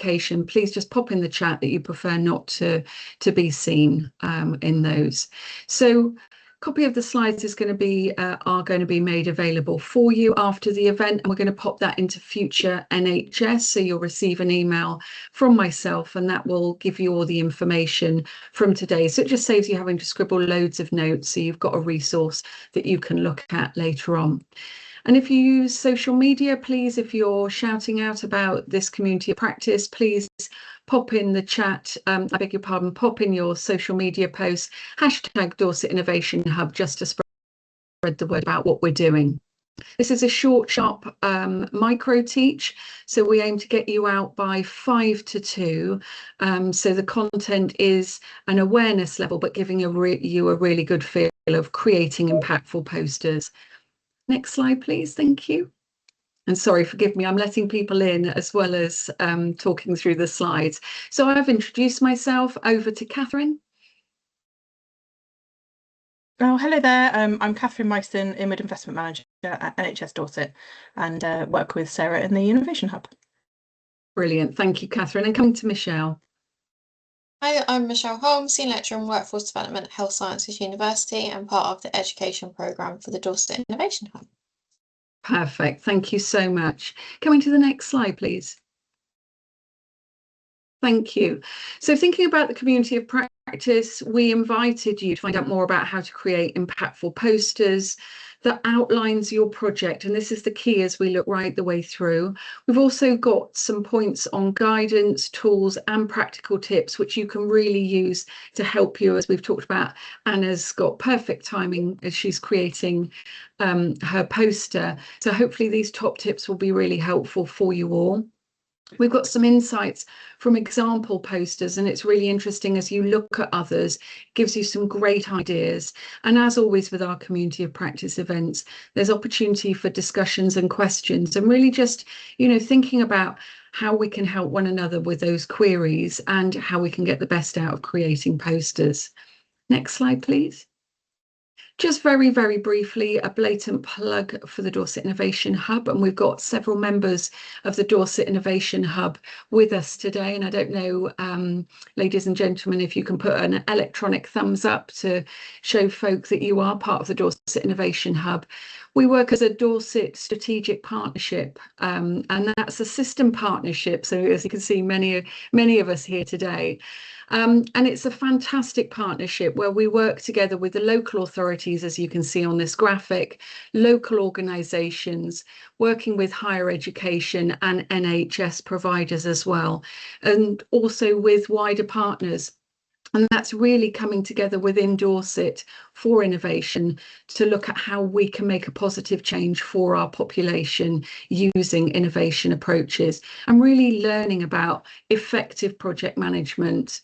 education, please just pop in the chat that you prefer not to be seen in those. So copy of the slides is going to be are going to be made available for you after the event, and we're going to pop that into future NHS, so you'll receive an email from myself and that will give you all the information from today. So it just saves you having to scribble loads of notes, so you've got a resource that you can look at later on. And if you use social media, please, if you're shouting out about this community of practice, please pop in the chat, I beg your pardon, pop in your social media posts, hashtag Dorset Innovation Hub, just to spread the word about what we're doing. This is a short, sharp micro teach, so we aim to get you out by 1 to 2. So the content is an awareness level, but giving you a really good feel of creating impactful posters. Next slide, please. Thank you. And sorry, forgive me, I'm letting people in as well as talking through the slides. So I've introduced myself. Over to Catherine. Oh, hello there. I'm Catherine Meissen, Inward Investment Manager at NHS Dorset, and work with Sarah in the Innovation Hub. Brilliant. Thank you, Catherine. And coming to Michelle. Hi, I'm Michelle Holmes, Senior Lecturer in Workforce Development at Health Sciences University and part of the education programme for the Dorset Innovation Hub. Perfect. Thank you so much. Coming to the next slide, please. Thank you. So thinking about the community of practice, we invited you to find out more about how to create impactful posters that outlines your project. And this is the key as we look right the way through. We've also got some points on guidance, tools and practical tips, which you can really use to help you. As we've talked about, Anna's got perfect timing as she's creating her poster. So hopefully these top tips will be really helpful for you all. We've got some insights from example posters, and it's really interesting as you look at others, it gives you some great ideas. And as always with our community of practice events, there's opportunity for discussions and questions, and really just, you know, thinking about how we can help one another with those queries and how we can get the best out of creating posters. Next slide, please. Just very, very briefly, a blatant plug for the Dorset Innovation Hub, and we've got several members of the Dorset Innovation Hub with us today. And I don't know, ladies and gentlemen, if you can put an electronic thumbs up to show folk that you are part of the Dorset Innovation Hub. We work as a Dorset strategic partnership, and that's a system partnership. So as you can see, many of us here today. And it's a fantastic partnership where we work together with the local authorities, as you can see on this graphic, local organisations, working with higher education and NHS providers as well, and also with wider partners. And that's really coming together within Dorset for innovation to look at how we can make a positive change for our population using innovation approaches, and really learning about effective project management,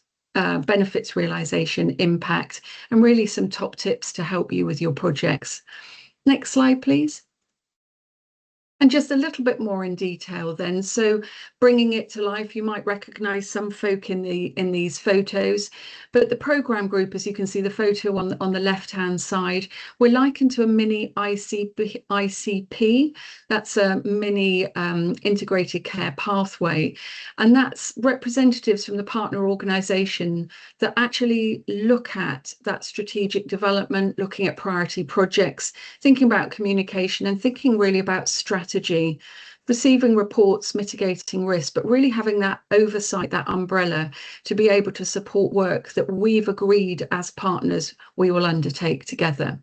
benefits realisation, impact, and really some top tips to help you with your projects. Next slide, please. And just a little bit more in detail then. So bringing it to life, you might recognise some folk in these photos, but the programme group, as you can see the photo on the left-hand side, we're likened to a mini ICP. That's a mini integrated care pathway. And that's representatives from the partner organisation that actually look at that strategic development, looking at priority projects, thinking about communication and thinking really about strategy, receiving reports, mitigating risk, but really having that oversight, that umbrella to be able to support work that we've agreed as partners we will undertake together.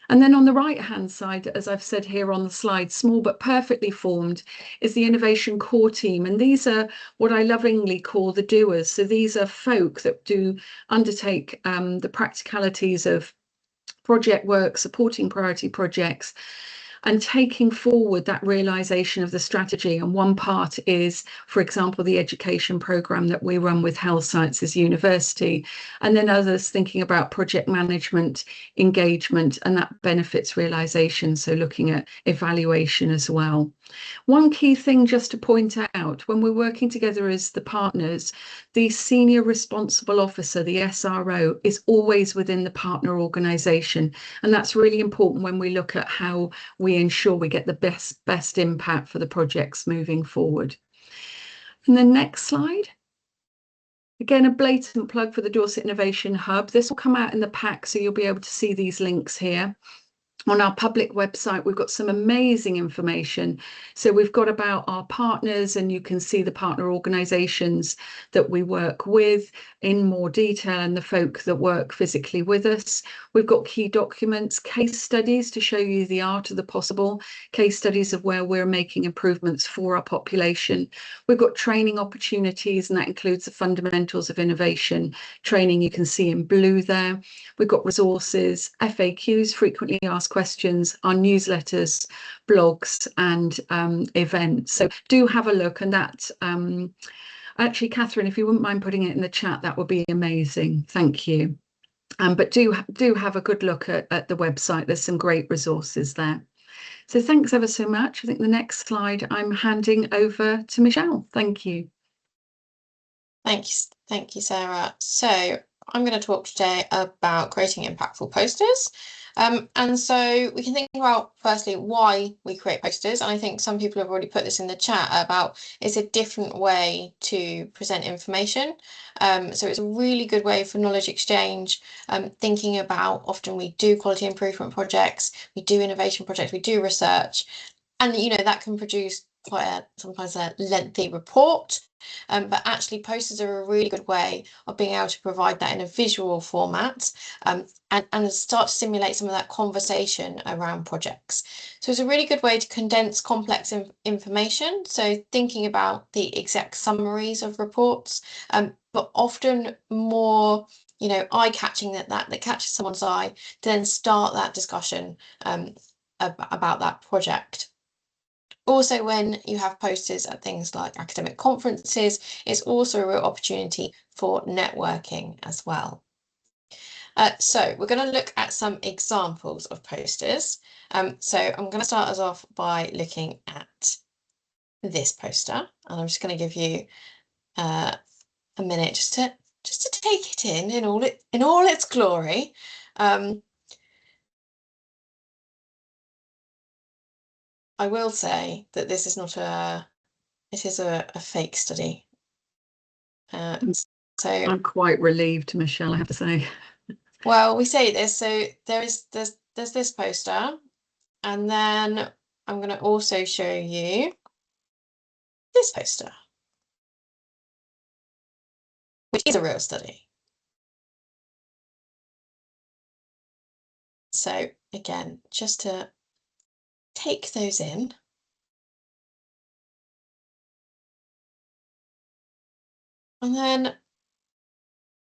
And then on the right hand side, as I've said here on the slide, small but perfectly formed, is the innovation core team. And these are what I lovingly call the doers. So these are folk that do undertake the practicalities of project work, supporting priority projects, and taking forward that realisation of the strategy. And one part is, for example, the education programme that we run with Health Sciences University, and then others thinking about project management, engagement, and that benefits realisation, so looking at evaluation as well. One key thing just to point out, when we're working together as the partners, the senior responsible officer, the SRO, is always within the partner organisation, and that's really important when we look at how we ensure we get the best impact for the projects moving forward. And then next slide. Again, a blatant plug for the Dorset Innovation Hub. This will come out in the pack, so you'll be able to see these links here. On our public website, we've got some amazing information. So we've got about our partners, and you can see the partner organisations that we work with in more detail and the folk that work physically with us. We've got key documents, case studies to show you the art of the possible, case studies of where we're making improvements for our population. We've got training opportunities, and that includes the fundamentals of innovation training you can see in blue there. We've got resources, FAQs, frequently asked questions, our newsletters, blogs, and events. So do have a look. And that actually, Catherine, if you wouldn't mind putting it in the chat, that would be amazing. Thank you. But do have a good look at the website. There's some great resources there. So thanks ever so much. I think the next slide I'm handing over to Michelle. Thank you. Thank you, Sarah. So I'm going to talk today about creating impactful posters. And so we can think about, firstly, why we create posters. And I think some people have already put this in the chat about it's a different way to present information. So it's a really good way for knowledge exchange, thinking about, often we do quality improvement projects, we do innovation projects, we do research, and that can produce quite sometimes a lengthy report. But actually posters are a really good way of being able to provide that in a visual format, and start to simulate some of that conversation around projects. So it's a really good way to condense complex information. So thinking about the exact summaries of reports, but often more eye-catching that catches someone's eye to then start that discussion about that project. Also, when you have posters at things like academic conferences, it's also a real opportunity for networking as well. So we're going to look at some examples of posters. So I'm going to start us off by looking at this poster, and I'm just going to give you a minute just to take it in all its glory. I will say that this is not it is a fake study. So I'm quite relieved, Michelle, I have to say. Well, we say this, so there's this poster, and then I'm going to also show you this poster, which is a real study. So again, just to take those in. And then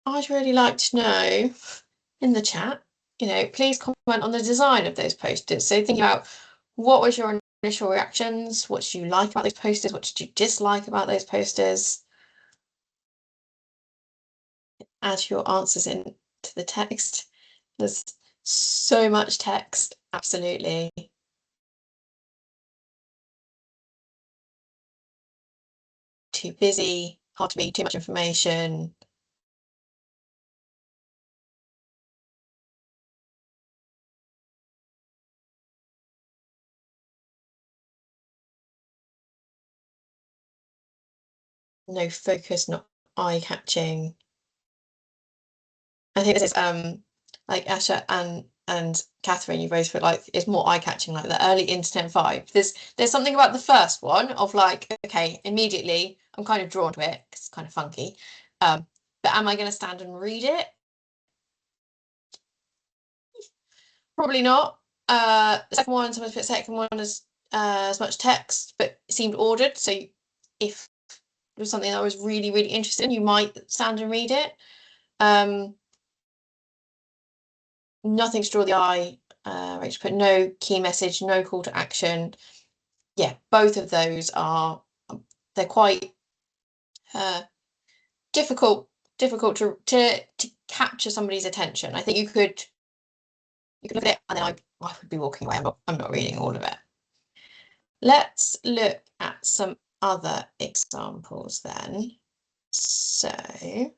I'd really like to know in the chat, please comment on the design of those posters. So think about, what was your initial reactions? What did you like about those posters? What did you dislike about those posters? Add your answers into the text. There's so much text, absolutely. Too busy, hard to read, too much information. No focus, not eye-catching. I think this is like Asha and Catherine, you both feel like it's more eye-catching, like the early internet vibe. There's something about the first one of like, okay, immediately I'm kind of drawn to it because it's kind of funky. But am I going to stand and read it? Probably not. The second one, sometimes the second one is as much text, but it seemed ordered. So if it was something that I was really, really interested in, you might stand and read it. Nothing to draw the eye. I just put no key message, no call to action. Yeah, both of those they're quite difficult to capture somebody's attention. I think you could look at it and then I would be walking away. I'm not reading all of it. Let's look at some other examples then. So I'm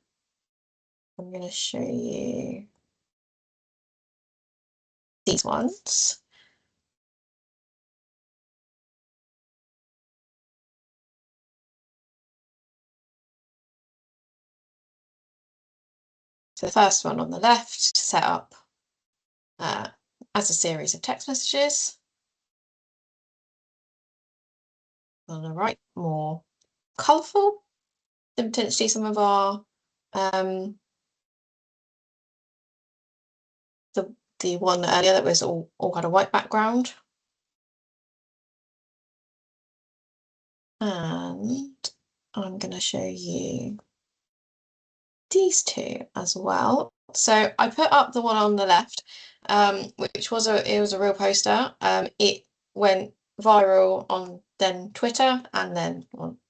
going to show you these ones. So the first one on the left, set up as a series of text messages. On the right, more colourful than potentially some of our the one earlier that was all had a white background. And I'm going to show you these two as well. So I put up the one on the left, which was a real poster. It went viral on then Twitter, and then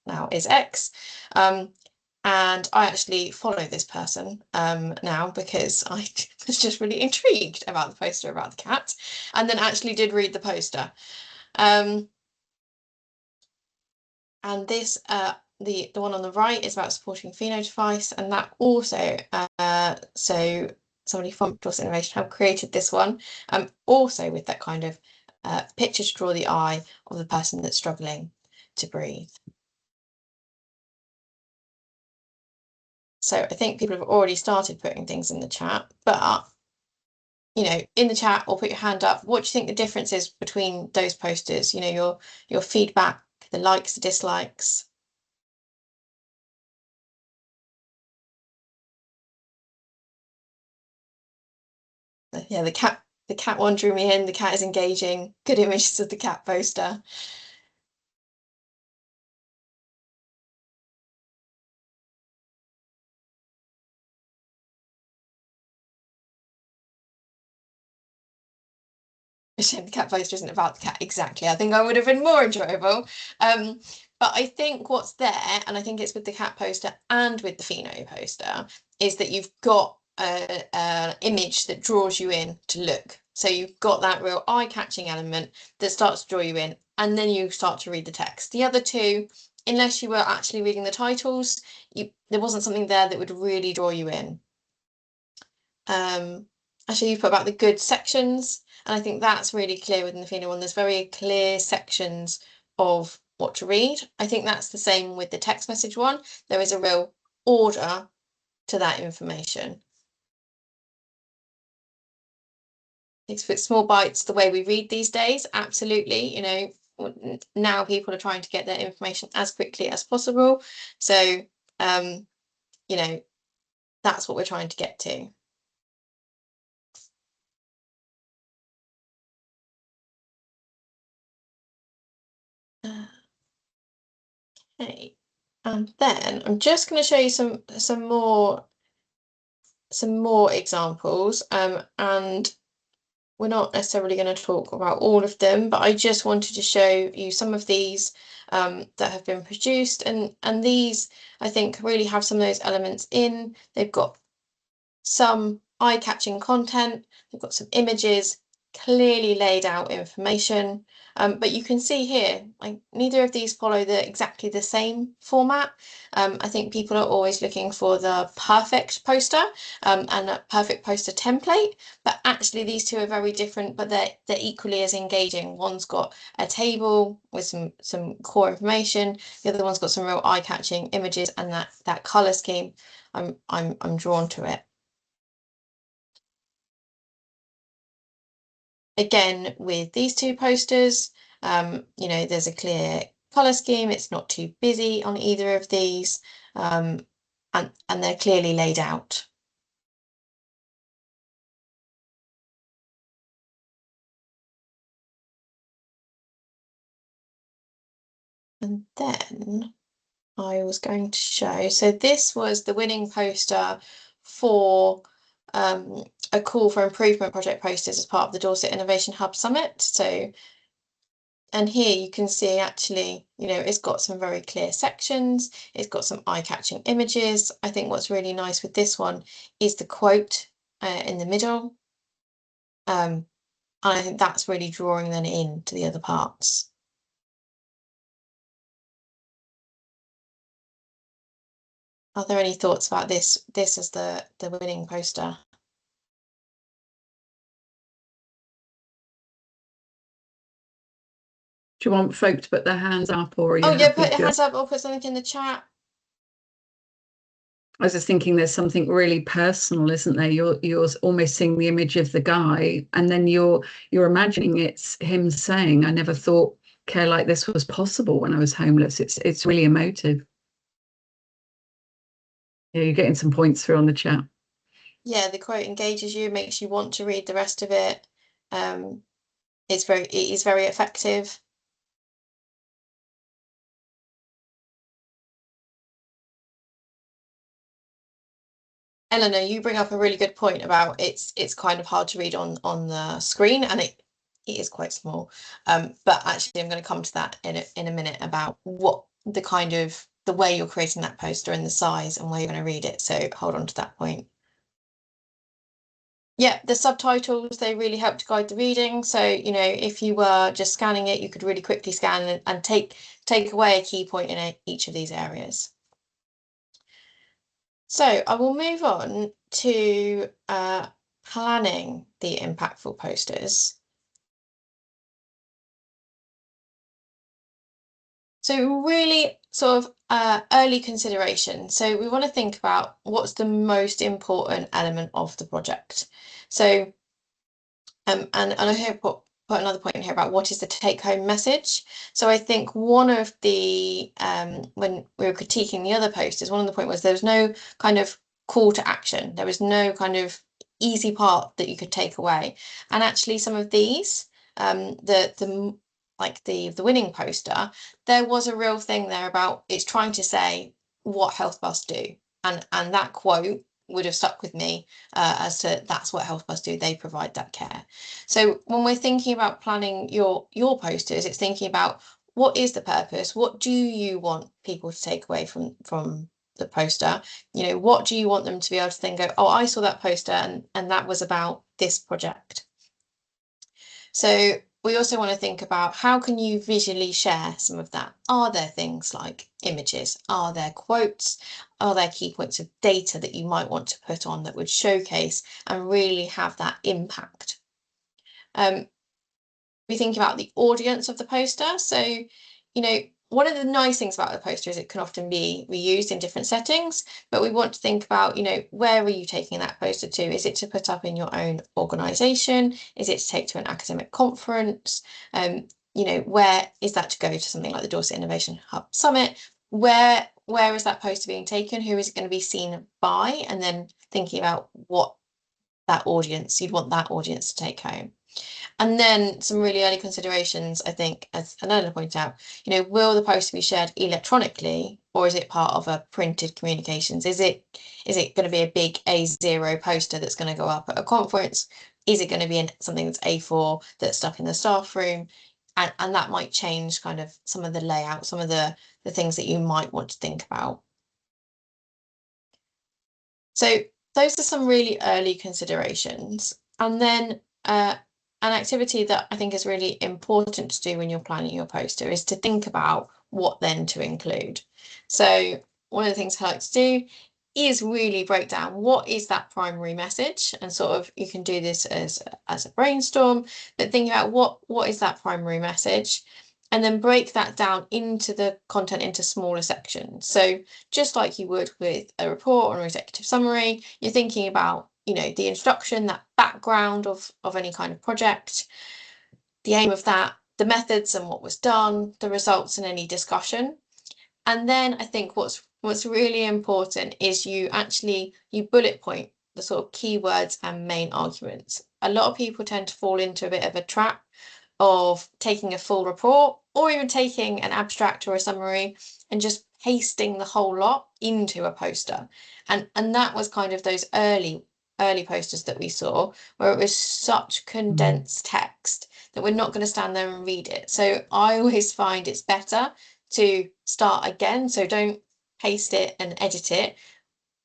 now is X. And I actually follow this person now because I was just really intrigued about the poster about the cat, and then actually did read the poster. And this the one on the right is about supporting phenodevice, and that also so somebody from Dorset Innovation have created this one, also with that kind of picture to draw the eye of the person that's struggling to breathe. So I think people have already started putting things in the chat, but you know, in the chat or put your hand up, what do you think the difference is between those posters? You know, your feedback, the likes, the dislikes. Yeah, the cat one drew me in. The cat is engaging. Good images of the cat poster. The cat poster isn't about the cat exactly. I think I would have been more enjoyable. But I think what's there, and I think it's with the cat poster and with the pheno poster, is that you've got an image that draws you in to look. So you've got that real eye-catching element that starts to draw you in, and then you start to read the text. The other two, unless you were actually reading the titles, there wasn't something there that would really draw you in. Actually, you put about the good sections, and I think that's really clear within the pheno one. There's very clear sections of what to read. I think that's the same with the text message one. There is a real order to that information. It's small bites, the way we read these days, absolutely. You know, now people are trying to get their information as quickly as possible. So, you know, that's what we're trying to get to. Okay, and then I'm just going to show you some more examples, and we're not necessarily going to talk about all of them, but I just wanted to show you some of these that have been produced, and these I think really have some of those elements in. They've got some eye-catching content, they've got some images, clearly laid out information, but you can see here, like, neither of these follow exactly the same format. I think people are always looking for the perfect poster and a perfect poster template, but actually these two are very different, but they're equally as engaging. One's got a table with some core information, the other one's got some real eye-catching images, and that color scheme, I'm drawn to it. Again, with these two posters, you know, there's a clear colour scheme. It's not too busy on either of these, and they're clearly laid out. And then I was going to show, so this was the winning poster for a call for improvement project posters as part of the Dorset Innovation Hub Summit. So, and here you can see actually, you know, it's got some very clear sections. It's got some eye-catching images. I think what's really nice with this one is the quote in the middle. And I think that's really drawing them in to the other parts. Are there any thoughts about this as the winning poster? Do you want folk to put their hands up, or are you Oh yeah, happy put your to... hands up or put something in the chat. I was just thinking there's something really personal, isn't there? You're almost seeing the image of the guy, and then you're imagining it's him saying, "I never thought care like this was possible when I was homeless." It's really emotive. Yeah, you're getting some points through on the chat. Yeah, the quote engages you, makes you want to read the rest of it. It is very effective. Eleanor, you bring up a really good point about it's kind of hard to read on the screen, and it is quite small. But actually, I'm going to come to that in a minute about what the way you're creating that poster and the size and where you're going to read it. So hold on to that point. Yeah, the subtitles, they really help to guide the reading. So, you know, if you were just scanning it, you could really quickly scan and take away a key point in each of these areas. So I will move on to planning the impactful posters. So really sort of early consideration. So we want to think about what's the most important element of the project. So and I have put another point in here about what is the take-home message. So I think one of the when we were critiquing the other posters, one of the point was there was no kind of call to action. There was no kind of easy part that you could take away. And actually, some of these, the winning poster, there was a real thing there about it's trying to say what Health Bus do, and that quote would have stuck with me as to that's what Health Bus do. They provide that care. So when we're thinking about planning your posters, it's thinking about what is the purpose? What do you want people to take away from the poster? You know, what do you want them to be able to then go, oh, I saw that poster and that was about this project. So we also want to think about how can you visually share some of that? Are there things like images? Are there quotes? Are there key points of data that you might want to put on that would showcase and really have that impact? We think about the audience of the poster. So, you know, one of the nice things about the poster is it can often be reused in different settings, but we want to think about, you know, where are you taking that poster to? Is it to put up in your own organisation? Is it to take to an academic conference? You know, where is that to go to something like the Dorset Innovation Hub Summit? Where is that poster being taken? Who is it going to be seen by? And then thinking about what that audience, you'd want that audience to take home. And then some really early considerations, I think, as Eleanor pointed out, you know, will the poster be shared electronically or is it part of a printed communications? Is it going to be a big A0 poster that's going to go up at a conference? Is it going to be something that's A4 that's stuck in the staff room? And that might change kind of some of the layout, some of the things that you might want to think about. So those are some really early considerations. And then an activity that I think is really important to do when you're planning your poster is to think about what then to include. So one of the things I like to do is really break down what is that primary message, and sort of you can do this as a brainstorm, but think about what is that primary message, and then break that down into the content into smaller sections. So just like you would with a report or an executive summary, you're thinking about, you know, the introduction, that background of any kind of project, the aim of that, the methods and what was done, the results and any discussion. And then I think what's really important is you bullet point the sort of keywords and main arguments. A lot of people tend to fall into a bit of a trap of taking a full report or even taking an abstract or a summary and just pasting the whole lot into a poster. And that was kind of those early posters that we saw where it was such condensed text that we're not going to stand there and read it. So I always find it's better to start again. So don't paste it and edit it.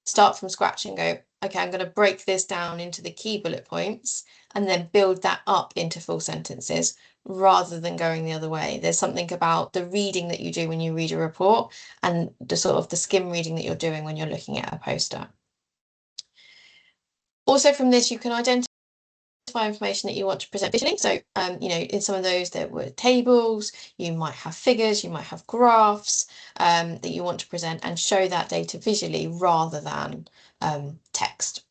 Start from scratch and go, okay, I'm going to break this down into the key bullet points and then build that up into full sentences rather than going the other way. There's something about the reading that you do when you read a report and the sort of the skim reading that you're doing when you're looking at a poster. Also from this, you can identify identify information that you want to present visually. So, you know, in some of those there were tables, you might have figures, you might have graphs that you want to present and show that data visually rather than text.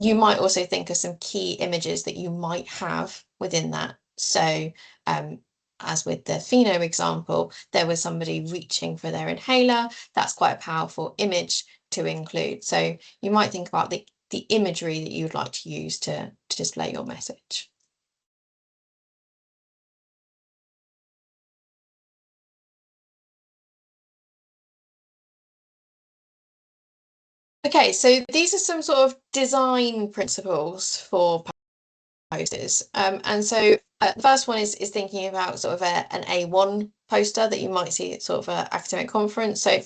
You might also think of some key images that you might have within that. So, as with the Pheno example, there was somebody reaching for their inhaler. That's quite a powerful image to include. So you might think about the imagery that you would like to use to display your message. Okay, so these are some sort of design principles for posters. And so the first one is thinking about sort of an A1 poster that you might see at sort of an academic conference. So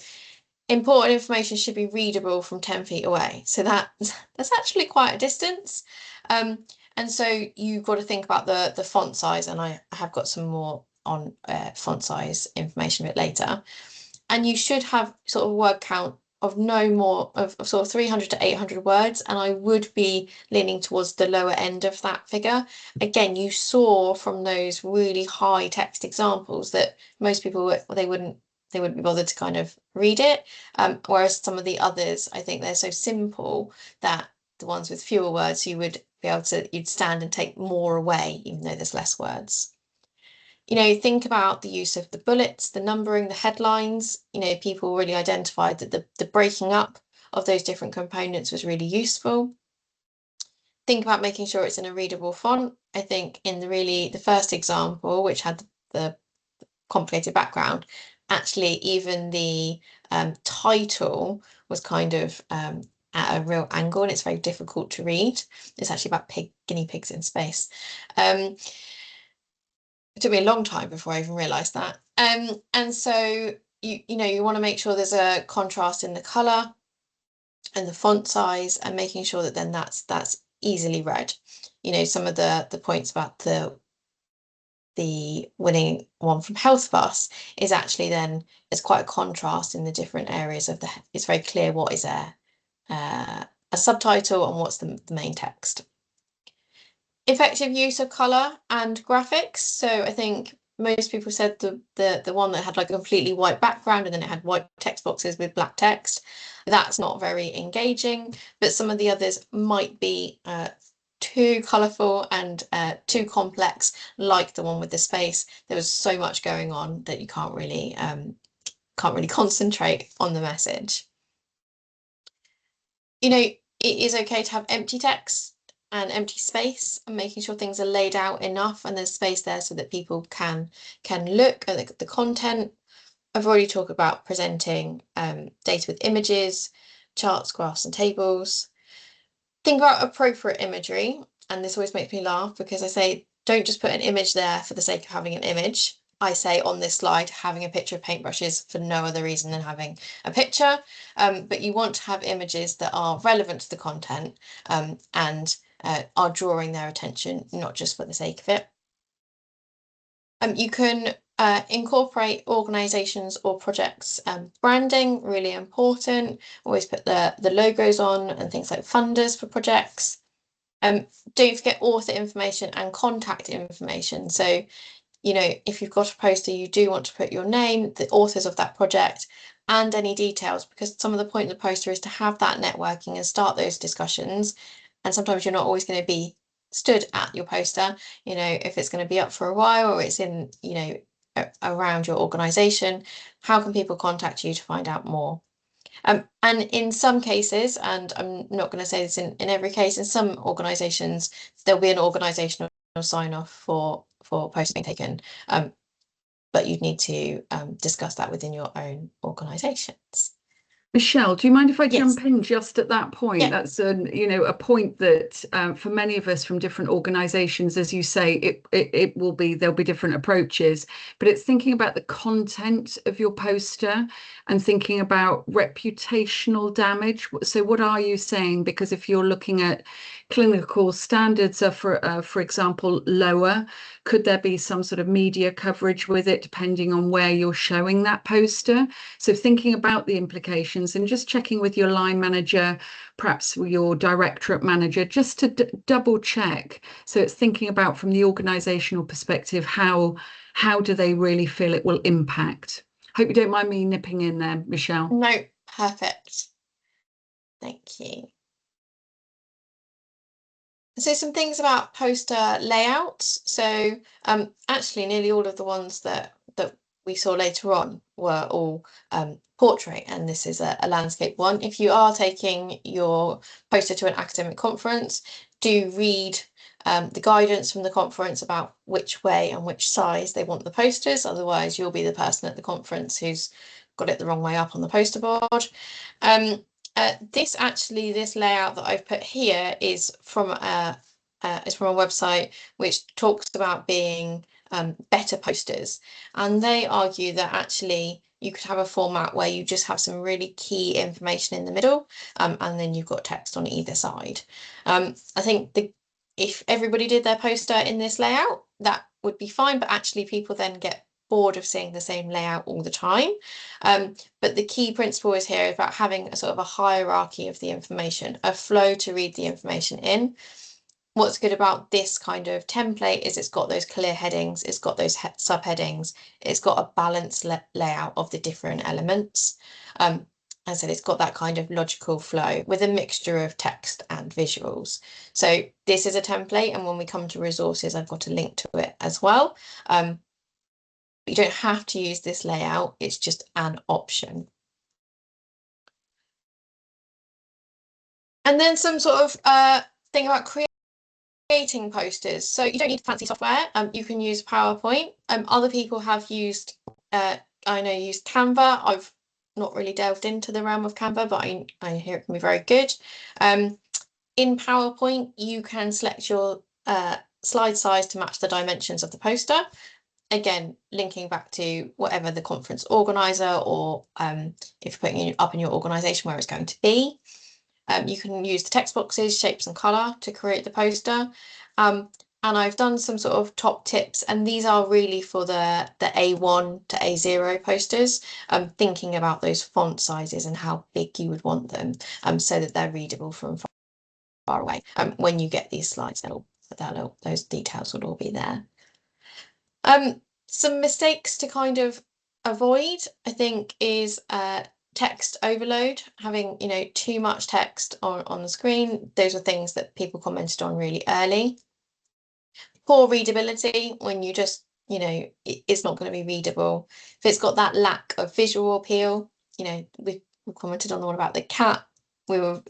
important information should be readable from 10 feet away. So that's actually quite a distance. And so you've got to think about the font size, and I have got some more on font size information a bit later. And you should have sort of word count of no more of sort of 300 to 800 words, and I would be leaning towards the lower end of that figure. Again, you saw from those really high text examples that most people they wouldn't be bothered to kind of read it, whereas some of the others, I think they're so simple that the ones with fewer words you would be able to, you'd stand and take more away even though there's less words. You know, think about the use of the bullets, the numbering, the headlines. You know, people really identified that the breaking up of those different components was really useful. Think about making sure it's in a readable font. I think in the first example, which had the complicated background, actually even the title was kind of at a real angle, and it's very difficult to read. It's actually about guinea pigs in space. It took me a long time before I even realised that. And so you know, you want to make sure there's a contrast in the colour and the font size, and making sure that then that's easily read. You know, some of the points about the winning one from Health Bus is actually then there's quite a contrast in the different areas of it's very clear what is a subtitle and what's the main text. Effective use of colour and graphics. So I think most people said the one that had like a completely white background and then it had white text boxes with black text. That's not very engaging, but some of the others might be too colourful and too complex, like the one with the space. There was so much going on that you can't really concentrate on the message. You know, it is okay to have empty text and empty space, and making sure things are laid out enough and there's space there so that people can look at the content. I've already talked about presenting data with images, charts, graphs and tables. Think about appropriate imagery, and this always makes me laugh because I say don't just put an image there for the sake of having an image. I say on this slide having a picture of paintbrushes for no other reason than having a picture, but you want to have images that are relevant to the content and are drawing their attention, not just for the sake of it. You can incorporate organisations or projects branding, really important. Always put the logos on and things like funders for projects. Don't forget author information and contact information. So, you know, if you've got a poster, you do want to put your name, the authors of that project, and any details, because some of the point of the poster is to have that networking and start those discussions. And sometimes you're not always going to be stood at your poster, you know, if it's going to be up for a while or it's in, you know, around your organisation, how can people contact you to find out more? And in some cases, and I'm not going to say this in every case, in some organisations, there'll be an organisational sign-off for posters being taken, but you'd need to discuss that within your own organisations. Michelle, do you mind if I Yes. jump in just at that point? Yeah. That's a point that for many of us from different organisations, as you say, there'll be different approaches, but it's thinking about the content of your poster and thinking about reputational damage. So what are you saying? Because if you're looking at clinical standards are for example lower, could there be some sort of media coverage with it depending on where you're showing that poster? So thinking about the implications questions and just checking with your line manager, perhaps your directorate manager, just to double check. So it's thinking about from the organisational perspective, how do they really feel it will impact? Hope you don't mind me nipping in there, Michelle. No, perfect. Thank you. So some things about poster layouts. So actually nearly all of the ones that we saw later on were all portrait, and this is a landscape one. If you are taking your poster to an academic conference, do read the guidance from the conference about which way and which size they want the posters. Otherwise you'll be the person at the conference who's got it the wrong way up on the poster board. This layout that I've put here is from a website which talks about being better posters, and they argue that actually you could have a format where you just have some really key information in the middle, and then you've got text on either side. I think if everybody did their poster in this layout, that would be fine, but actually people then get bored of seeing the same layout all the time. But the key principle is here about having a sort of a hierarchy of the information, a flow to read the information in. What's good about this kind of template is it's got those clear headings, it's got those subheadings, it's got a balanced layout of the different elements. As I said, it's got that kind of logical flow with a mixture of text and visuals. So this is a template, and when we come to resources, I've got a link to it as well. You don't have to use this layout, it's just an option. And then some sort of thing about creating posters. So you don't need fancy software, you can use PowerPoint. Other people have used, I know, used Canva. I've not really delved into the realm of Canva, but I hear it can be very good. In PowerPoint, you can select your slide size to match the dimensions of the poster. Again, linking back to whatever the conference organizer, or if you're putting it up in your organization where it's going to be. You can use the text boxes, shapes and color to create the poster. And I've done some sort of top tips, and these are really for the A1 to A0 posters, thinking about those font sizes and how big you would want them, so that they're readable from far away. When you get these slides, those details will all be there. Some mistakes to kind of avoid, I think, is text overload, having too much text on the screen. Those are things that people commented on really early. Poor readability, when you just it's not going to be readable. If it's got that lack of visual appeal, we commented on the one about the cat. It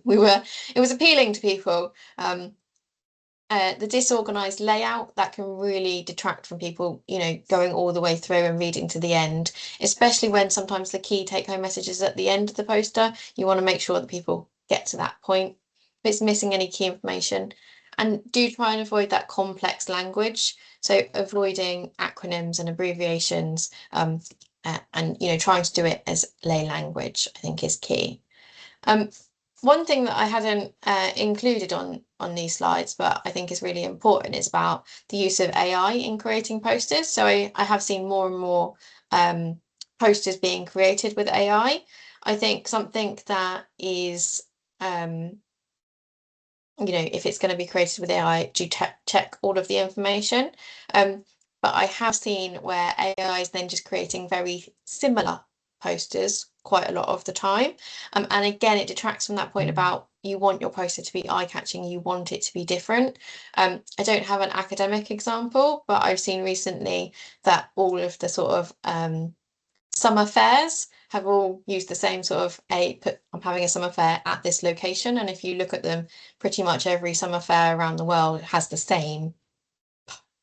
was appealing to people. The disorganized layout, that can really detract from people, going all the way through and reading to the end, especially when sometimes the key take-home message is at the end of the poster. You want to make sure that people get to that point. If it's missing any key information, and do try and avoid that complex language. So avoiding acronyms and abbreviations, and trying to do it as lay language, I think, is key. One thing that I hadn't included on these slides, but I think is really important, is about the use of AI in creating posters. So I have seen more and more posters being created with AI. I think something that is, if it's going to be created with AI, do check all of the information. But I have seen where AI is then just creating very similar posters quite a lot of the time, and again, it detracts from that point about you want your poster to be eye-catching, you want it to be different. I don't have an academic example, but I've seen recently that all of the sort of summer fairs have all used the same sort of I'm having a summer fair at this location, and if you look at them, pretty much every summer fair around the world has the same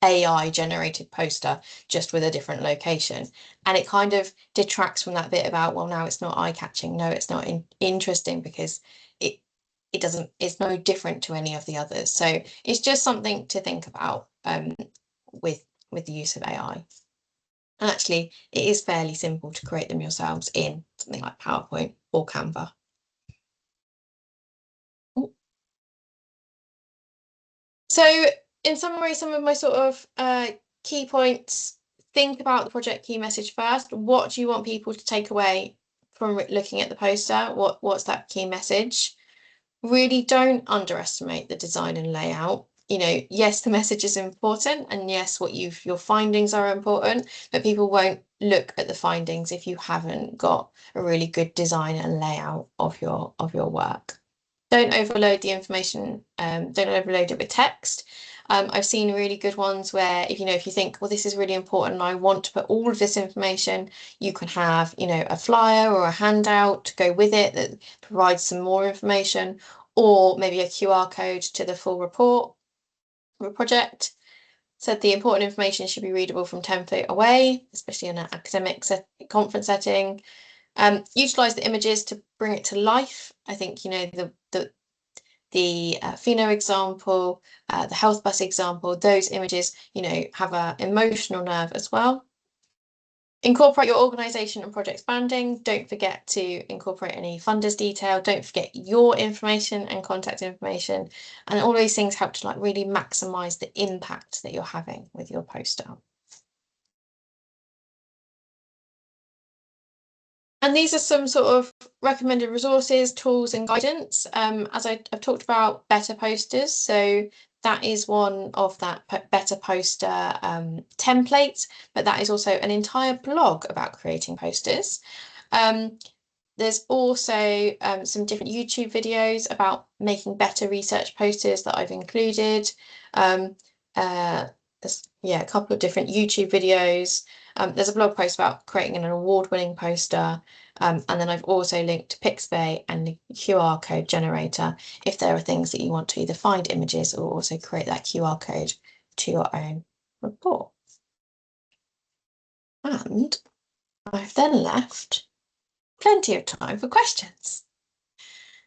AI generated poster, just with a different location, and it kind of detracts from that bit about, well, now it's not eye-catching. No, it's not interesting, because it's no different to any of the others. So it's just something to think about with the use of AI. And actually, it is fairly simple to create them yourselves in something like PowerPoint or Canva. So in summary, some of my sort of key points: think about the project key message first. What do you want people to take away from looking at the poster, what's that key message? Really don't underestimate the design and layout. You know, yes, the message is important, and yes, your findings are important, but people won't look at the findings if you haven't got a really good design and layout of your work. Don't overload the information, don't overload it with text. I've seen really good ones where if you think, well, this is really important and I want to put all of this information, you can have, a flyer or a handout to go with it that provides some more information, or maybe a QR code to the full report or project. Said the important information should be readable from 10 feet away, especially in an academic conference setting. Utilize the images to bring it to life. I think, the Pheno example, the health bus example, those images, have an emotional nerve as well. Incorporate your organisation and project's banding. Don't forget to incorporate any funders detail. Don't forget your information and contact information. And all these things help to really maximise the impact that you're having with your poster. And these are some sort of recommended resources, tools and guidance. As I've talked about, better posters. So that is one of that better poster templates, but that is also an entire blog about creating posters. There's also some different YouTube videos about making better research posters that I've included. There's a couple of different YouTube videos. There's a blog post about creating an award-winning poster. And then I've also linked to Pixabay and the QR code generator if there are things that you want to either find images or also create that QR code to your own report. And I've then left plenty of time for questions.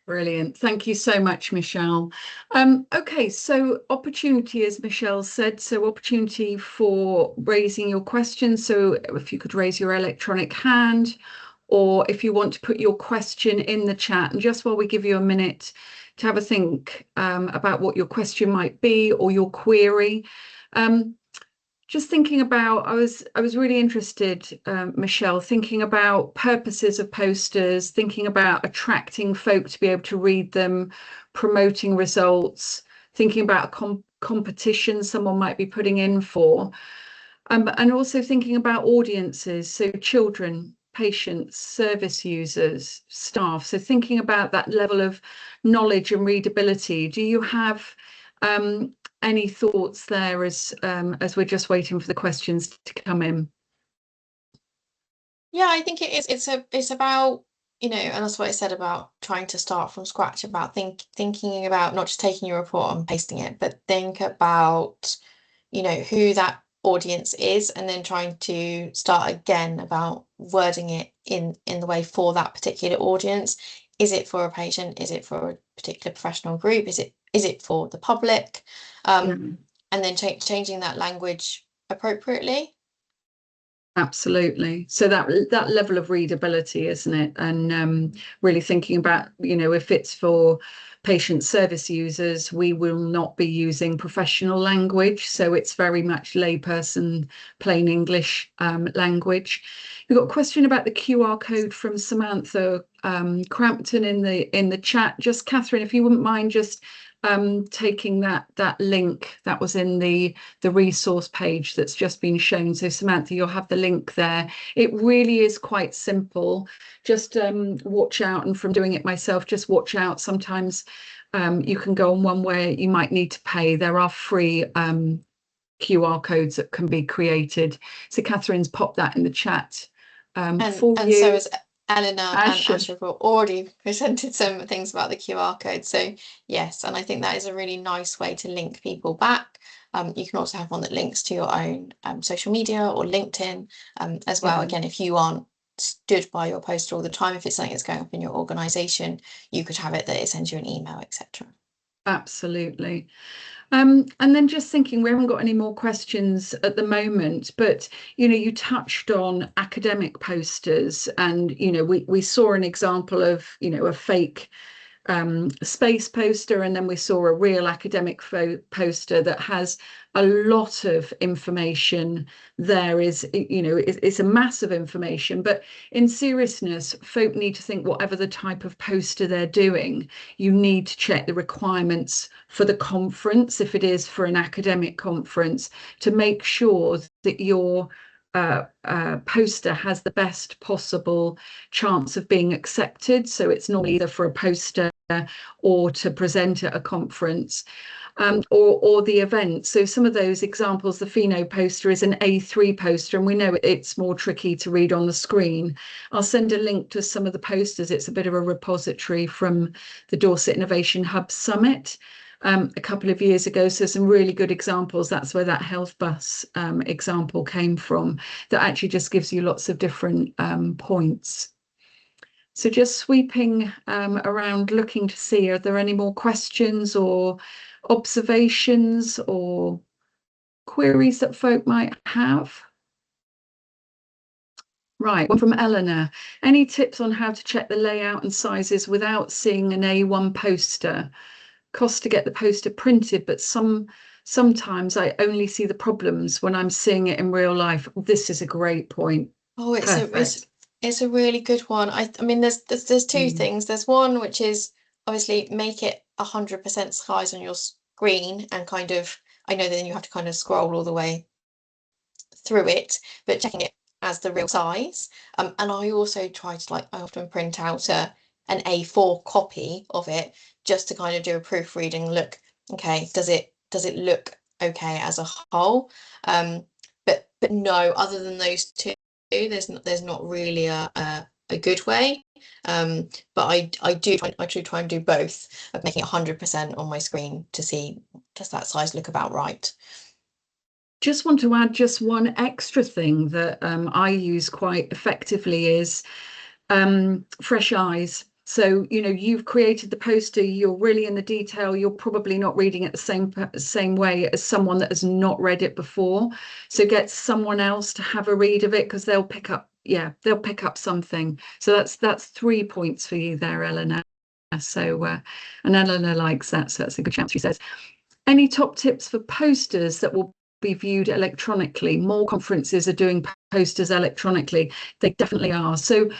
Brilliant. Thank you so much, Michelle. Okay, so opportunity, as Michelle said, so opportunity for raising your questions. So if you could raise your electronic hand, or if you want to put your question in the chat, and just while we give you a minute to have a think about what your question might be or your query. Just thinking about, I was really interested, Michelle, thinking about purposes of posters, thinking about attracting folk to be able to read them, promoting results, thinking about a competition someone might be putting in for, and also thinking about audiences, so children, patients, service users, staff. So thinking about that level of knowledge and readability. Do you have any thoughts there as we're just waiting for the questions to come in? Yeah, I think it is. It's about, and that's what I said about trying to start from scratch, about thinking about not just taking your report and pasting it, but think about, who that audience is, and then trying to start again about wording it in the way for that particular audience. Is it for a patient? Is it for a particular professional group? Is it for the public? And then changing that language appropriately. Absolutely. So that level of readability, isn't it? And really thinking about, if it's for patient service users, we will not be using professional language. So it's very much layperson, plain English language. We've got a question about the QR code from Samantha Crampton in the chat. Just Catherine, if you wouldn't mind just taking that link that was in the resource page that's just been shown. So Samantha, you'll have the link there. It really is quite simple. Just watch out, and from doing it myself, just watch out. Sometimes you can go on one where you might need to pay. There are free QR codes that can be created. So Catherine's popped that in the chat for you. So is Eleanor and Asher have already presented some things about the QR code. So yes, and I think that is a really nice way to link people back. You can also have one that links to your own social media or LinkedIn as well. Again, if you aren't stood by your poster all the time, if it's something that's going up in your organisation, you could have it that it sends you an email, etc. Absolutely. And then just thinking, we haven't got any more questions at the moment, but you touched on academic posters, and we saw an example of a fake space poster, and then we saw a real academic poster that has a lot of information. There is, you know, it's a massive information, but in seriousness, folk need to think whatever the type of poster they're doing, you need to check the requirements for the conference, if it is for an academic conference, to make sure that your poster has the best possible chance of being accepted. So it's normally either for a poster or to present at a conference, or the event. So some of those examples, the Pheno poster is an A3 poster, and we know it's more tricky to read on the screen. I'll send a link to some of the posters. It's a bit of a repository from the Dorset Innovation Hub Summit a couple of years ago. So some really good examples. That's where that health bus example came from, that actually just gives you lots of different points. So just sweeping around, looking to see, are there any more questions or observations or queries that folk might have? Right, one from Eleanor. Any tips on how to check the layout and sizes without seeing an A1 poster? Cost to get the poster printed, but sometimes I only see the problems when I'm seeing it in real life. This is a great point. Oh, it's a really good one. I mean, there's two things. There's one which is obviously make it 100% size on your screen, and kind of, I know that then you have to kind of scroll all the way through it, but checking it as the real size. And I also try to, like, I often print out an A4 copy of it just to kind of do a proofreading. Look, okay, does it look okay as a whole? But no, other than those two, there's not really a good way. But I do try and do both, of making 100% on my screen to see, does that size look about right? Just want to add just one extra thing that I use quite effectively is fresh eyes. So, you know, you've created the poster, you're really in the detail, you're probably not reading it the same way as someone that has not read it before. So get someone else to have a read of it, because they'll pick up something. So that's 3 points for you there, Eleanor. So and Eleanor likes that, so that's a good chance. She says, any top tips for posters that will be viewed electronically? More conferences are doing posters electronically. They definitely are. So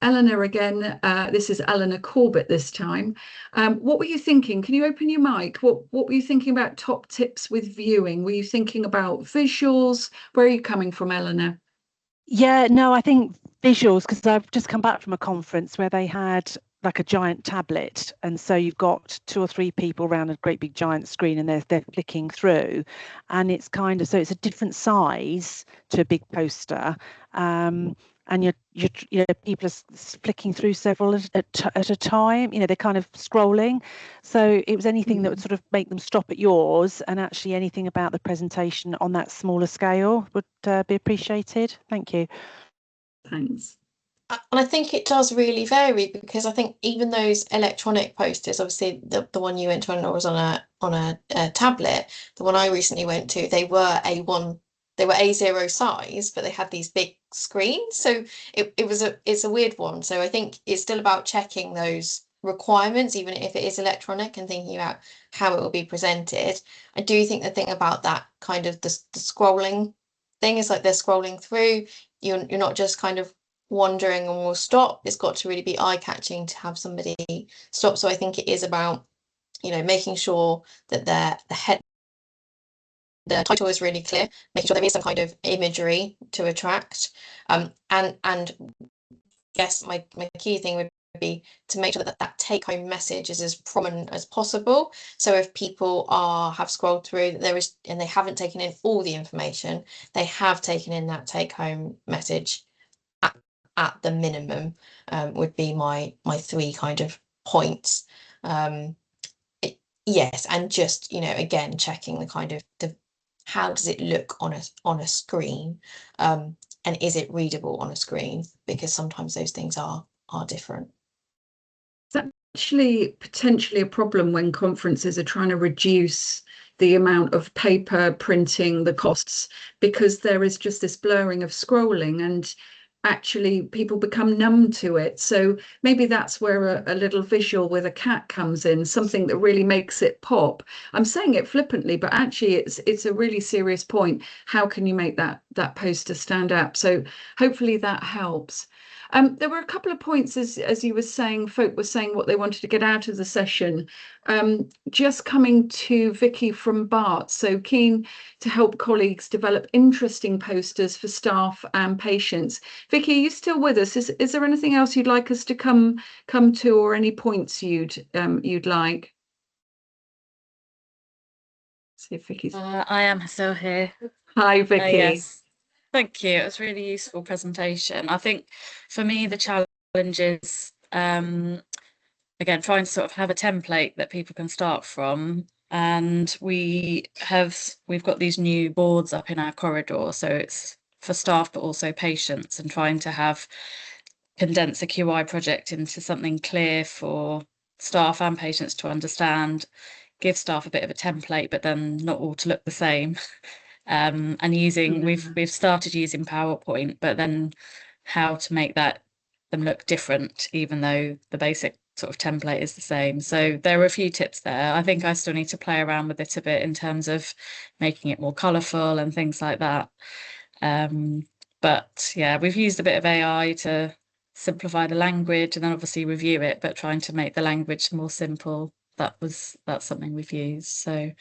Eleanor, again, this is Eleanor Corbett this time. What were you thinking? Can you open your mic? What were you thinking about top tips with viewing? Were you thinking about visuals? Where are you coming from, Eleanor? Yeah, no, I think visuals, because I've just come back from a conference where they had like a giant tablet, and so you've got 2 or 3 people around a great big giant screen, and they're flicking through, and it's kind of, so it's a different size to a big poster, and you're you know, people are flicking through several at a time, you know, they're kind of scrolling. So it was anything that would sort of make them stop at yours, and actually anything about the presentation on that smaller scale would be appreciated. Thank you. Thanks. And I think it does really vary, because I think even those electronic posters, obviously the one you went to was on a tablet. The one I recently went to, they were A0 size, but they had these big screens. So it's a weird one. So I think it's still about checking those requirements, even if it is electronic, and thinking about how it will be presented. I do think the thing about that kind of the scrolling thing is, like, they're scrolling through, you're not just kind of wandering and will stop. It's got to really be eye-catching to have somebody stop. So I think it is about, you know, making sure that the title is really clear, making sure there is some kind of imagery to attract, and yes, my key thing would be to make sure that take-home message is as prominent as possible. So if people have scrolled through, and they haven't taken in all the information, they have taken in that take-home message at the minimum, would be my 3 kind of points. Yes, and just, you know, again, checking the kind of how does it look on a screen, and is it readable on a screen, because sometimes those things are different. It's actually potentially a problem when conferences are trying to reduce the amount of paper printing, the costs, because there is just this blurring of scrolling, and actually people become numb to it. So maybe that's where a little visual with a cat comes in, something that really makes it pop. I'm saying it flippantly, but actually it's a really serious point. How can you make that poster stand out? So hopefully that helps. There were a couple of points as you were saying, folk were saying what they wanted to get out of the session. Just coming to Vicky from BART, so keen to help colleagues develop interesting posters for staff and patients. Vicky, are you still with us? Is there anything else you'd like us to come to, or any points you'd like? See if Vicky's. I am still here. Hi, Vicky. Yes, thank you. It was a really useful presentation. I think for me the challenge is again trying to sort of have a template that people can start from. And we've got these new boards up in our corridor, so it's for staff but also patients, and trying to condense a QI project into something clear for staff and patients to understand, give staff a bit of a template, but then not all to look the same. And we've started using PowerPoint, but then how to make them look different, even though the basic sort of template is the same. So there are a few tips there. I think I still need to play around with it a bit in terms of making it more colourful and things like that. But yeah, we've used a bit of AI to simplify the language and then obviously review it, but trying to make the language more simple. That's something we've used. So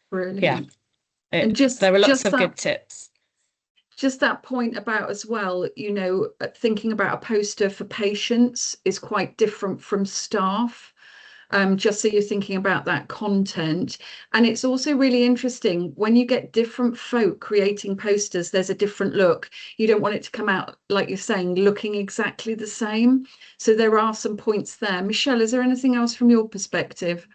Brilliant. Yeah, and there were lots of good tips. Just that point about as well, thinking about a poster for patients is quite different from staff. Just so you're thinking about that content. And it's also really interesting when you get different folk creating posters, there's a different look. You don't want it to come out, like you're saying, looking exactly the same. So there are some points there. Michelle, is there anything else from your perspective?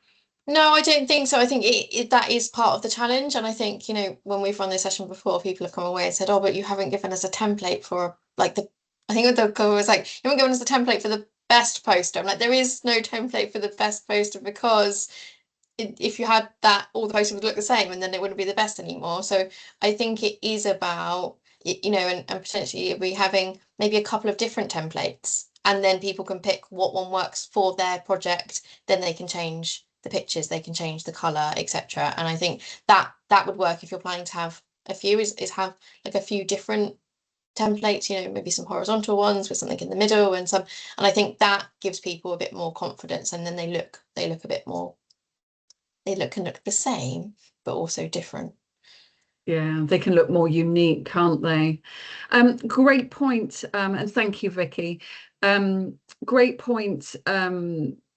No, I don't think so. I think that is part of the challenge. And I think, when we've run this session before, people have come away and said, oh, but you haven't given us a template for I think the goal was like, you haven't given us a template for the best poster. I'm like, there is no template for the best poster, because if you had that, all the posters would look the same and then it wouldn't be the best anymore. So I think it is about, and potentially we having maybe a couple of different templates, and then people can pick what one works for their project. Then they can change the pictures, they can change the color, etc. And I think that would work if you're planning to have a few, is have like a few different templates, maybe some horizontal ones with something in the middle and I think that gives people a bit more confidence, and then they look a bit more, can look the same but also different. Yeah, they can look more unique, can't they? Great point, and thank you, Vicky. Great point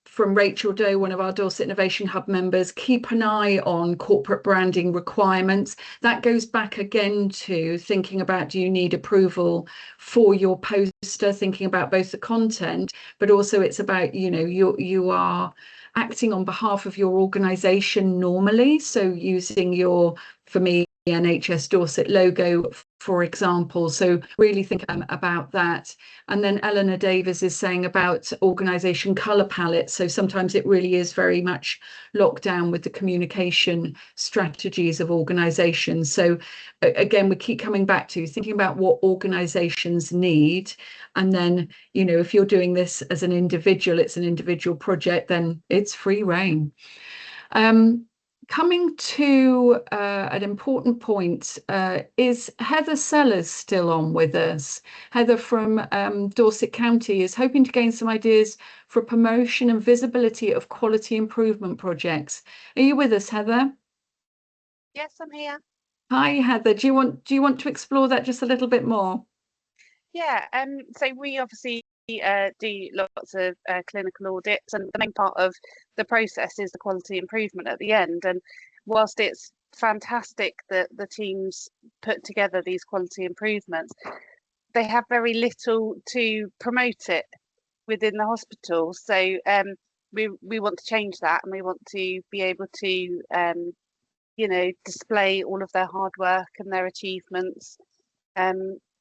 from Rachel Doe, one of our Dorset Innovation Hub members. Keep an eye on corporate branding requirements. That goes back again to thinking about, do you need approval for your poster, thinking about both the content, but also it's about, you are acting on behalf of your organisation normally. So using for me, the NHS Dorset logo, for example. So really think about that. And then Eleanor Davis is saying about organisation colour palette. So sometimes it really is very much locked down with the communication strategies of organisations. So again, we keep coming back to thinking about what organisations need. And then, if you're doing this as an individual, it's an individual project, then it's free reign. Coming to an important point, is Heather Sellers still on with us? Heather from Dorset County is hoping to gain some ideas for promotion and visibility of quality improvement projects. Are you with us, Heather? Yes, I'm here. Hi, Heather. Do you want to explore that just a little bit more? Yeah, so we obviously do lots of clinical audits, and the main part of the process is the quality improvement at the end. And whilst it's fantastic that the teams put together these quality improvements, they have very little to promote it within the hospital. So we want to change that, and we want to be able to display all of their hard work and their achievements.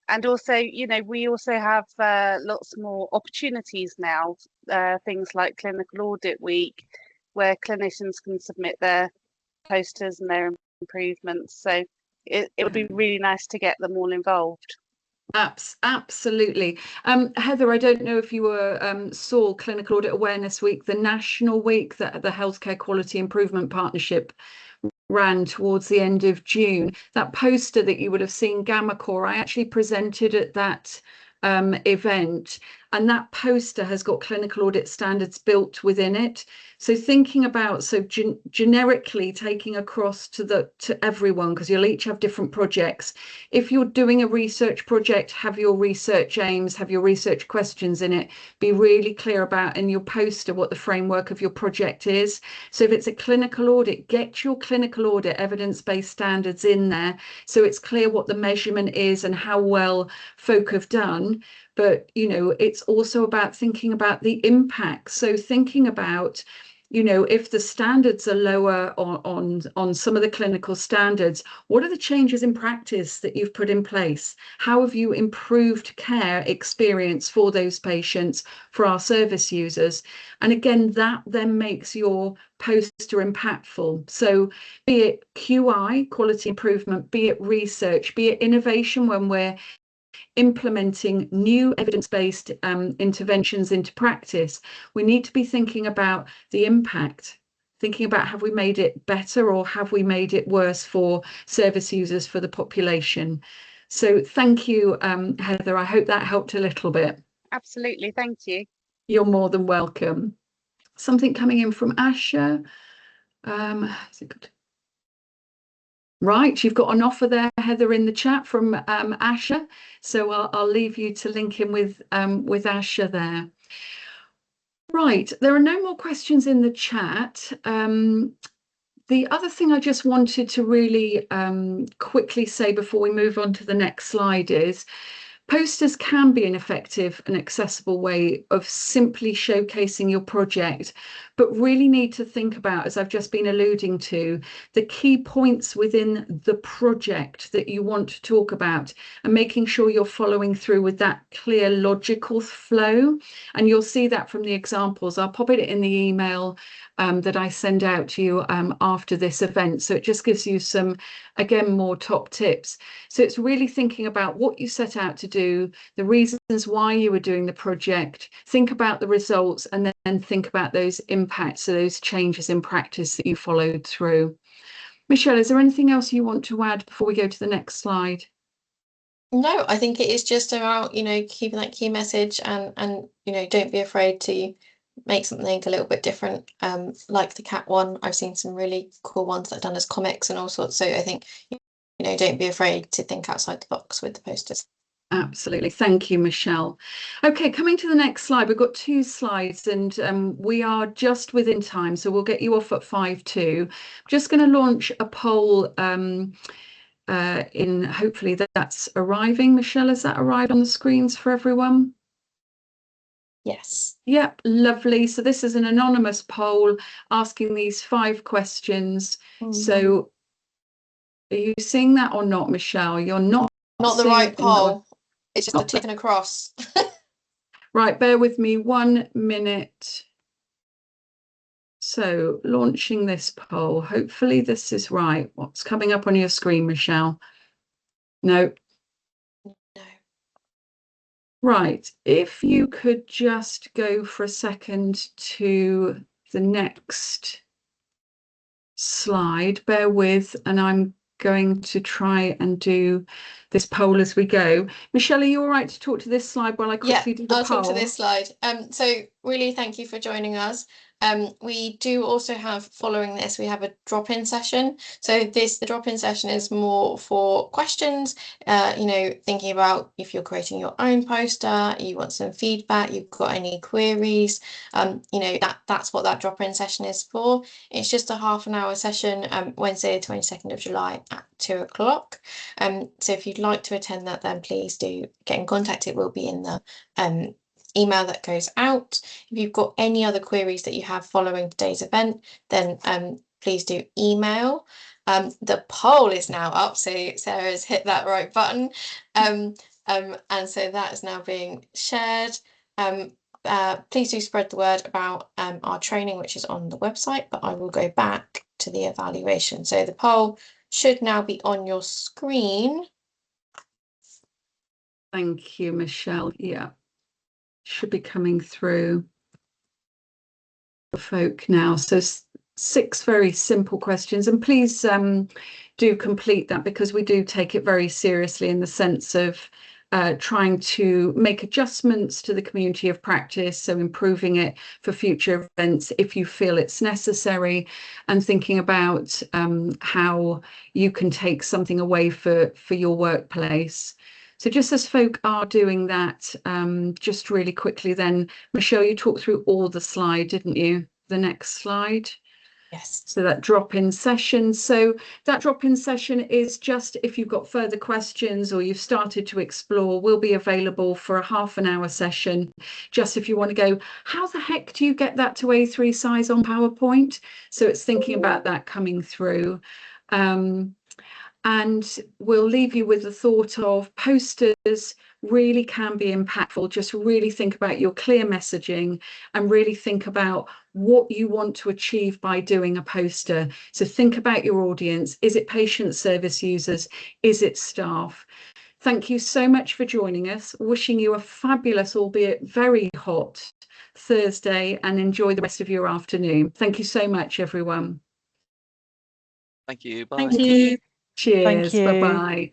And also, we also have lots more opportunities now, things like Clinical Audit Week, where clinicians can submit their posters and their improvements. So it would be really nice to get them all involved. Absolutely. Heather, I don't know if you were saw Clinical Audit Awareness Week, the national week that the Healthcare Quality Improvement Partnership ran towards the end of June. That poster that you would have seen, Gamma Core, I actually presented at that event, and that poster has got clinical audit standards built within it. So thinking about, generically taking across to everyone, because you'll each have different projects. If you're doing a research project, have your research aims, have your research questions in it, be really clear about in your poster what the framework of your project is. So if it's a clinical audit, get your clinical audit evidence-based standards in there, so it's clear what the measurement is and how well folk have done. But it's also about thinking about the impact. So thinking about, if the standards are lower on some of the clinical standards, what are the changes in practice that you've put in place? How have you improved care experience for those patients, for our service users? And again, that then makes your poster impactful. So be it QI, quality improvement, be it research, be it innovation, when we're implementing new evidence-based interventions into practice, we need to be thinking about the impact, thinking about, have we made it better or have we made it worse for service users, for the population? So thank you, Heather. I hope that helped a little bit. Absolutely, thank you. You're more than welcome. Something coming in from Asha. Is it good? Right, you've got an offer there, Heather, in the chat from Asha. So I'll leave you to link in with Asha there. Right, there are no more questions in the chat. The other thing I just wanted to really quickly say before we move on to the next slide is, posters can be an effective and accessible way of simply showcasing your project, but really need to think about, as I've just been alluding to, the key points within the project that you want to talk about, and making sure you're following through with that clear, logical flow. And you'll see that from the examples. I'll pop it in the email that I send out to you after this event. So it just gives you some, again, more top tips. So it's really thinking about what you set out to do, the reasons why you were doing the project, think about the results, and then think about those impacts, so those changes in practice that you followed through. Michelle, is there anything else you want to add before we go to the next slide? No, I think it is just about, keeping that key message and don't be afraid to make something a little bit different. Like the cat one, I've seen some really cool ones that are done as comics and all sorts. So I think, don't be afraid to think outside the box with the posters. Absolutely. Thank you, Michelle. Okay, coming to the next slide, we've got 2 slides and we are just within time, so we'll get you off at 5:02. Just going to launch a poll in, hopefully that's arriving. Michelle, has that arrived on the screens for everyone? Yes. Yep, lovely. So this is an anonymous poll asking these 5 questions. So are you seeing that or not, Michelle? You're not the right poll. It's just a tick and a cross. Right, bear with me 1 minute. So launching this poll, hopefully this is right. What's coming up on your screen, Michelle? No. No. Right, if you could just go for a second to the next slide, bear with, and I'm going to try and do this poll as we go. Michelle, are you all right to talk to this slide while I quickly do the poll? I'll talk to this slide. So really thank you for joining us. We do also have, following this, we have a drop-in session. So the drop-in session is more for questions, thinking about if you're creating your own poster, you want some feedback, you've got any queries, that's what that drop-in session is for. It's just a half-an-hour session, Wednesday, the 22nd of July at 2 o'clock. So if you'd like to attend that, then please do get in contact. It will be in the email that goes out. If you've got any other queries that you have following today's event, then please do email. The poll is now up, so Sarah's hit that right button, and so that is now being shared. Please do spread the word about our training, which is on the website, but I will go back to the evaluation. So the poll should now be on your screen. Thank you, Michelle. Yeah, should be coming through for folk now. So 6 very simple questions, and please do complete that, because we do take it very seriously in the sense of trying to make adjustments to the community of practice, so improving it for future events if you feel it's necessary, and thinking about how you can take something away for your workplace. So just as folk are doing that, just really quickly then, Michelle, you talked through all the slide, didn't you? The next slide. Yes. So that drop-in session. So that drop-in session is just if you've got further questions or you've started to explore, will be available for a half-an-hour session. Just if you want to go, how the heck do you get that to A3 size on PowerPoint? So it's thinking about that coming through. And we'll leave you with the thought of posters really can be impactful. Just really think about your clear messaging and really think about what you want to achieve by doing a poster. So think about your audience. Is it patient service users? Is it staff? Thank you so much for joining us. Wishing you a fabulous, albeit very hot Thursday, and enjoy the rest of your afternoon. Thank you so much, everyone. Thank you. Bye. Thank you. Cheers. Thank you. Bye-bye.